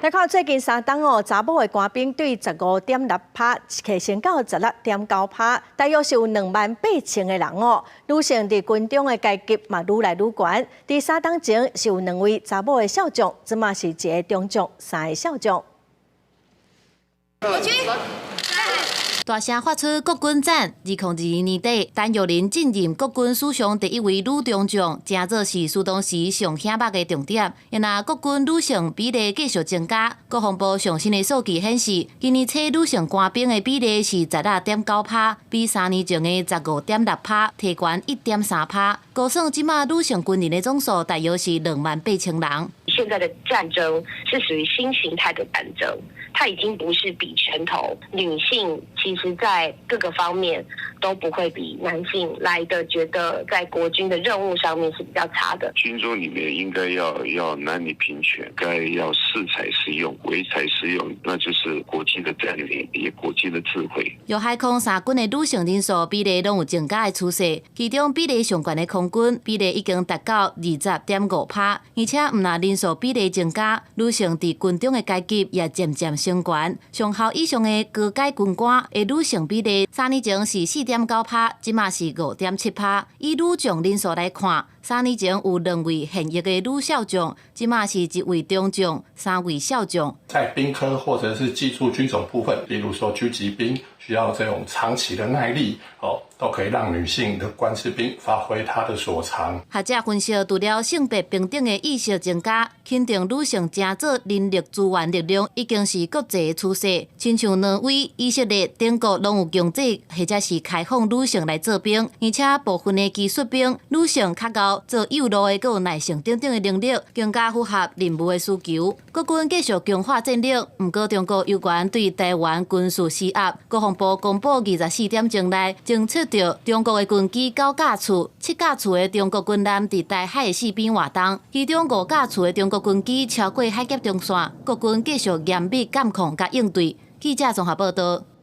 来看最近3档哦，查某的官兵对15.6%提升到16.9%，大约是有28000个人哦。女性伫军中的阶级嘛愈来愈悬。第3档前是有2位查某的少将，即嘛是1个中将、3个少将。大声发出国军赞！2022年底，陈玉玲进任国军史上第1位女中将，真做是苏当时上响目的重点。因那国军女性比例继续增加，国防部上新的数据显示，今年初女性官兵的比例是16.9%，比3年前的15.6%提悬1.3%。估算即马女性军人的总数大约是28000人。现在的战争是属于新形态的战争，它已经不是比拳头。女性其实在各个方面都不会比男性来的觉得在国军的任务上面是比较差的。军中里面应该要男女平权，该要适才适用，唯才适用，那就是国际的战略，也国际的智慧。由海空3军的女性人数比例拢有增加的趋势，其中比例上悬的空军比例已经达到20.5%，而且唔那人数比例增加，女性伫军中的阶级也渐渐升悬。上校以上的高阶军官的女性比例，3年前是4.9%，即马是5.7%。以女将人数来看，3年前有2位现役的女少将，即马是1位中将、3位少将。在兵科或者是技术军种部分，例如说狙击兵需要这种长期的耐力都可以让女性的官士兵发挥她的所长。学者分析，除了性别平等的意识增加，肯定女性正做人力资源力量已经是国际的趋势。亲像挪威、以色列等国拢有强制或者是开放女性来做兵，而且部分的技术兵女性较高做幼路的，佮有耐性等等的能力，更加符合任务的需求。国军继续强化战力，不过中国有关对台湾军事施压。国防部公布24点钟内侦测到中国的军机9架次，7架次的中国军舰伫台海的四边活动，其中5架次的中国军机超过海峡中线，国军继续严密监控甲应对。记者综合报道。